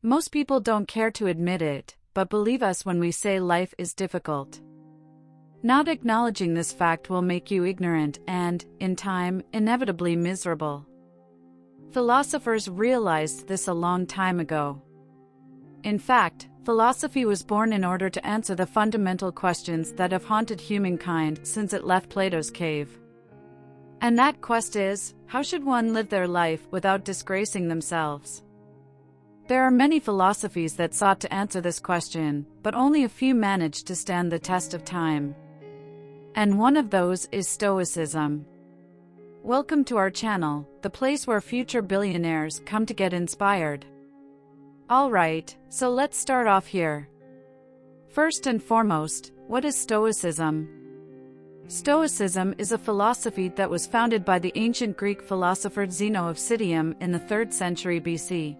Most people don't care to admit it, but believe us when we say life is difficult. Not acknowledging this fact will make you ignorant and, in time, inevitably miserable. Philosophers realized this a long time ago. In fact, philosophy was born in order to answer the fundamental questions that have haunted humankind since it left Plato's cave. And that quest is, how should one live their life without disgracing themselves? There are many philosophies that sought to answer this question, but only a few managed to stand the test of time. And one of those is Stoicism. Welcome to our channel, the place where future billionaires come to get inspired. Alright, so let's start off here. First and foremost, what is Stoicism? Stoicism is a philosophy that was founded by the ancient Greek philosopher Zeno of Citium in the 3rd century BC.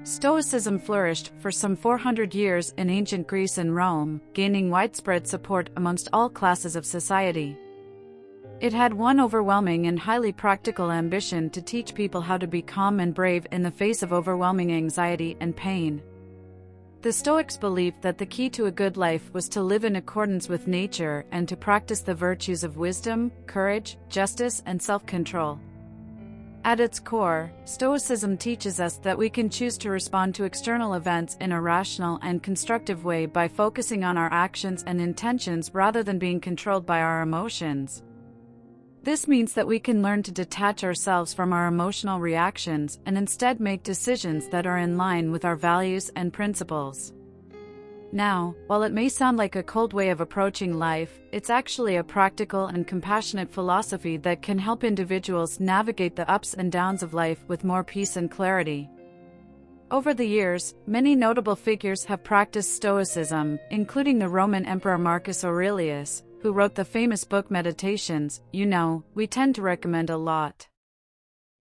Stoicism flourished for some 400 years in ancient Greece and Rome, gaining widespread support amongst all classes of society. It had one overwhelming and highly practical ambition to teach people how to be calm and brave in the face of overwhelming anxiety and pain. The Stoics believed that the key to a good life was to live in accordance with nature and to practice the virtues of wisdom, courage, justice, and self-control. At its core, Stoicism teaches us that we can choose to respond to external events in a rational and constructive way by focusing on our actions and intentions rather than being controlled by our emotions. This means that we can learn to detach ourselves from our emotional reactions and instead make decisions that are in line with our values and principles. Now, while it may sound like a cold way of approaching life, it's actually a practical and compassionate philosophy that can help individuals navigate the ups and downs of life with more peace and clarity. Over the years, many notable figures have practiced Stoicism, including the Roman Emperor Marcus Aurelius, who wrote the famous book Meditations, we tend to recommend a lot.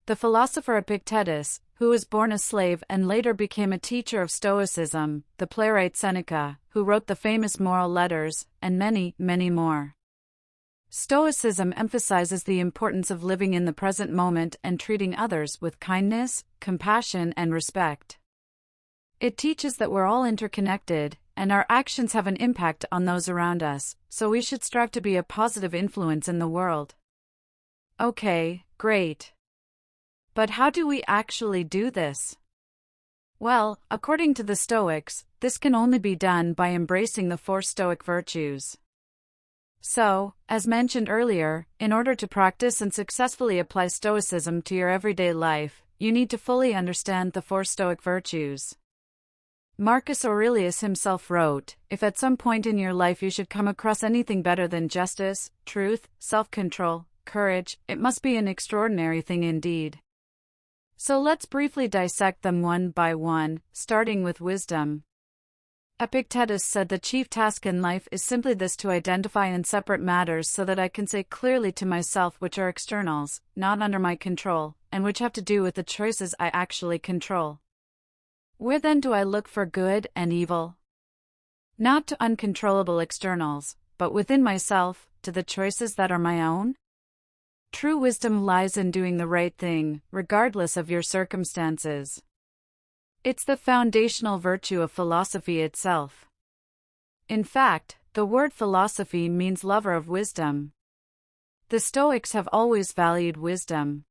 The philosopher Epictetus, who was born a slave and later became a teacher of Stoicism, the playwright Seneca, who wrote the famous moral letters, and many, many more. Stoicism emphasizes the importance of living in the present moment and treating others with kindness, compassion, and respect. It teaches that we're all interconnected, and our actions have an impact on those around us, so we should strive to be a positive influence in the world. Okay, great. But how do we actually do this? Well, according to the Stoics, this can only be done by embracing the 4 Stoic virtues. So, as mentioned earlier, in order to practice and successfully apply Stoicism to your everyday life, you need to fully understand the 4 Stoic virtues. Marcus Aurelius himself wrote, "If at some point in your life you should come across anything better than justice, truth, self-control, courage, it must be an extraordinary thing indeed." So let's briefly dissect them one by one, starting with wisdom. Epictetus said the chief task in life is simply this: to identify and separate matters so that I can say clearly to myself which are externals, not under my control, and which have to do with the choices I actually control. Where then do I look for good and evil? Not to uncontrollable externals, but within myself, to the choices that are my own? True wisdom lies in doing the right thing, regardless of your circumstances. It's the foundational virtue of philosophy itself. In fact, the word philosophy means lover of wisdom. The Stoics have always valued wisdom.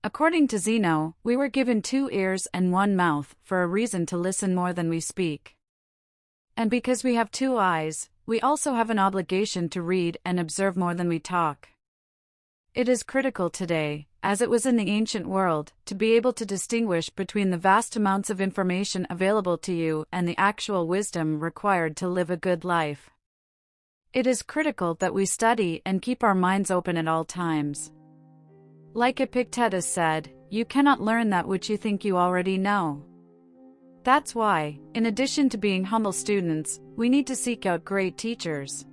According to Zeno, we were given 2 ears and 1 mouth for a reason to listen more than we speak. And because we have 2 eyes, we also have an obligation to read and observe more than we talk. It is critical today, as it was in the ancient world, to be able to distinguish between the vast amounts of information available to you and the actual wisdom required to live a good life. It is critical that we study and keep our minds open at all times. Like Epictetus said, you cannot learn that which you think you already know. That's why, in addition to being humble students, we need to seek out great teachers.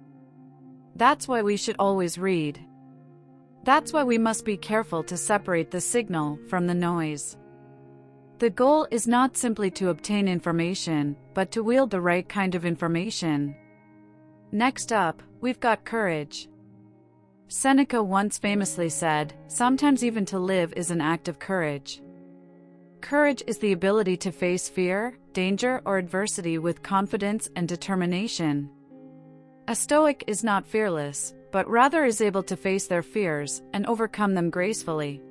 That's why we should always read. That's why we must be careful to separate the signal from the noise. The goal is not simply to obtain information, but to wield the right kind of information. Next up, we've got courage. Seneca once famously said, "Sometimes even to live is an act of courage." Courage is the ability to face fear, danger, or adversity with confidence and determination. A Stoic is not fearless, but rather is able to face their fears and overcome them gracefully.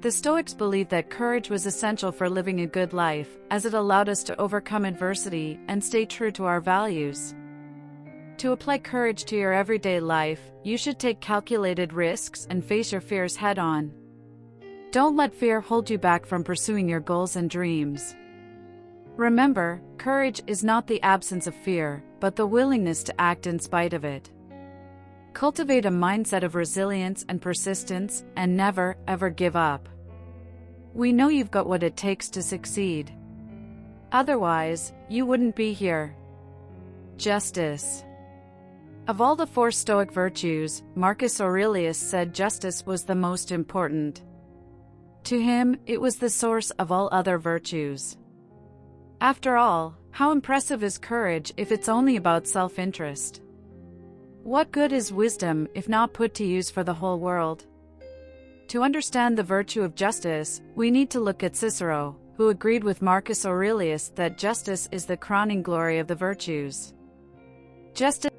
The Stoics believed that courage was essential for living a good life, as it allowed us to overcome adversity and stay true to our values. To apply courage to your everyday life, you should take calculated risks and face your fears head-on. Don't let fear hold you back from pursuing your goals and dreams. Remember, courage is not the absence of fear, but the willingness to act in spite of it. Cultivate a mindset of resilience and persistence, and never, ever give up. We know you've got what it takes to succeed. Otherwise, you wouldn't be here. Justice. Of all the 4 Stoic virtues, Marcus Aurelius said justice was the most important. To him, it was the source of all other virtues. After all, how impressive is courage if it's only about self-interest? What good is wisdom if not put to use for the whole world? To understand the virtue of justice, we need to look at Cicero, who agreed with Marcus Aurelius that justice is the crowning glory of the virtues. Justice.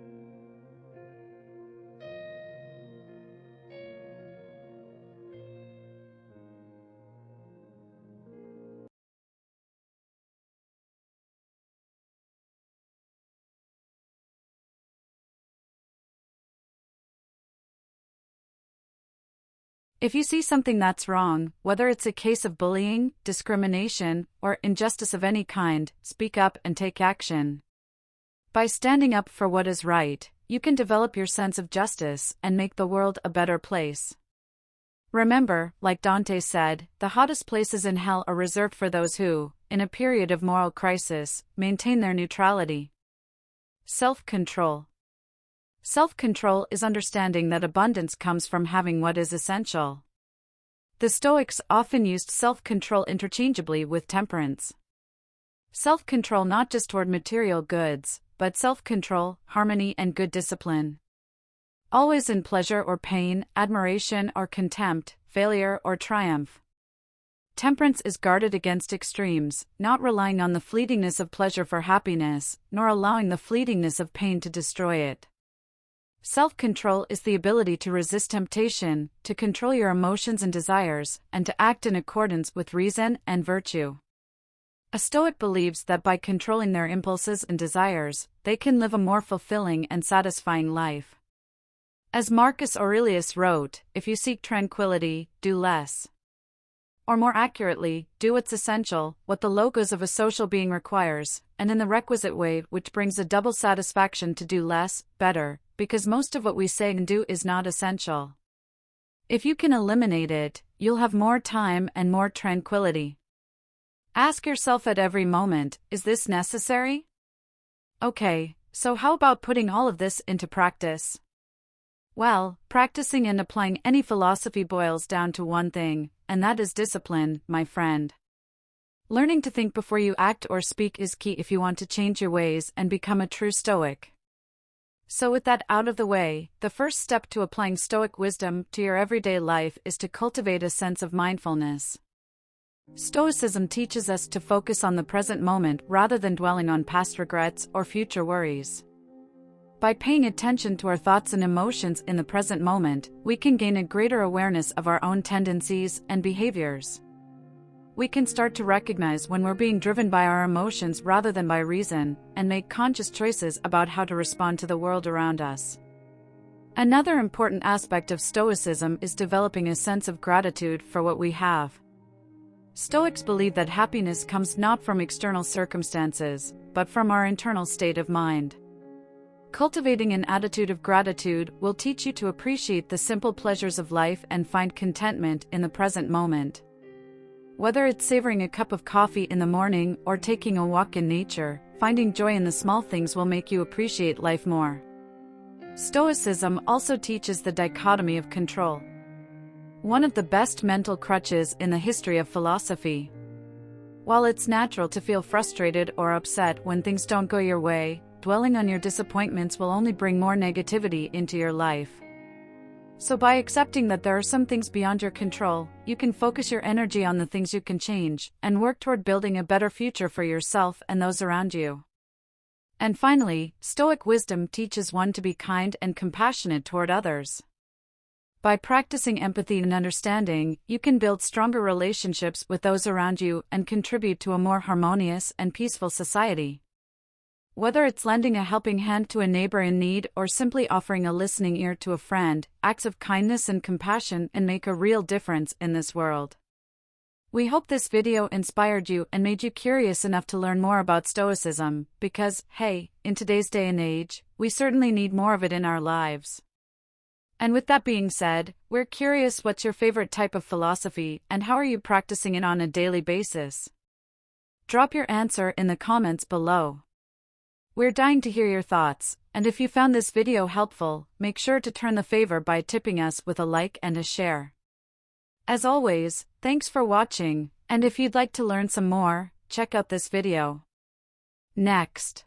If you see something that's wrong, whether it's a case of bullying, discrimination, or injustice of any kind, speak up and take action. By standing up for what is right, you can develop your sense of justice and make the world a better place. Remember, like Dante said, the hottest places in hell are reserved for those who, in a period of moral crisis, maintain their neutrality. Self-control. Self-control is understanding that abundance comes from having what is essential. The Stoics often used self-control interchangeably with temperance. Self-control not just toward material goods, but self-control, harmony, and good discipline. Always in pleasure or pain, admiration or contempt, failure or triumph. Temperance is guarded against extremes, not relying on the fleetingness of pleasure for happiness, nor allowing the fleetingness of pain to destroy it. Self-control is the ability to resist temptation, to control your emotions and desires, and to act in accordance with reason and virtue. A Stoic believes that by controlling their impulses and desires, they can live a more fulfilling and satisfying life. As Marcus Aurelius wrote, if you seek tranquility, do less. Or more accurately, do what's essential, what the logos of a social being requires, and in the requisite way, which brings a double satisfaction to do less, better, because most of what we say and do is not essential. If you can eliminate it, you'll have more time and more tranquility. Ask yourself at every moment, is this necessary? Okay, so how about putting all of this into practice? Well, practicing and applying any philosophy boils down to one thing, and that is discipline, my friend. Learning to think before you act or speak is key if you want to change your ways and become a true Stoic. So with that out of the way, the first step to applying Stoic wisdom to your everyday life is to cultivate a sense of mindfulness. Stoicism teaches us to focus on the present moment rather than dwelling on past regrets or future worries. By paying attention to our thoughts and emotions in the present moment, we can gain a greater awareness of our own tendencies and behaviors. We can start to recognize when we're being driven by our emotions rather than by reason, and make conscious choices about how to respond to the world around us. Another important aspect of Stoicism is developing a sense of gratitude for what we have. Stoics believe that happiness comes not from external circumstances, but from our internal state of mind. Cultivating an attitude of gratitude will teach you to appreciate the simple pleasures of life and find contentment in the present moment. Whether it's savoring a cup of coffee in the morning or taking a walk in nature, finding joy in the small things will make you appreciate life more. Stoicism also teaches the dichotomy of control. One of the best mental crutches in the history of philosophy. While it's natural to feel frustrated or upset when things don't go your way, dwelling on your disappointments will only bring more negativity into your life. So by accepting that there are some things beyond your control, you can focus your energy on the things you can change, and work toward building a better future for yourself and those around you. And finally, Stoic wisdom teaches one to be kind and compassionate toward others. By practicing empathy and understanding, you can build stronger relationships with those around you and contribute to a more harmonious and peaceful society. Whether it's lending a helping hand to a neighbor in need or simply offering a listening ear to a friend, acts of kindness and compassion can make a real difference in this world. We hope this video inspired you and made you curious enough to learn more about Stoicism, because, hey, in today's day and age, we certainly need more of it in our lives. And with that being said, we're curious, what's your favorite type of philosophy, and how are you practicing it on a daily basis? Drop your answer in the comments below. We're dying to hear your thoughts, and if you found this video helpful, make sure to turn the favor by tipping us with a like and a share. As always, thanks for watching, and if you'd like to learn some more, check out this video. Next.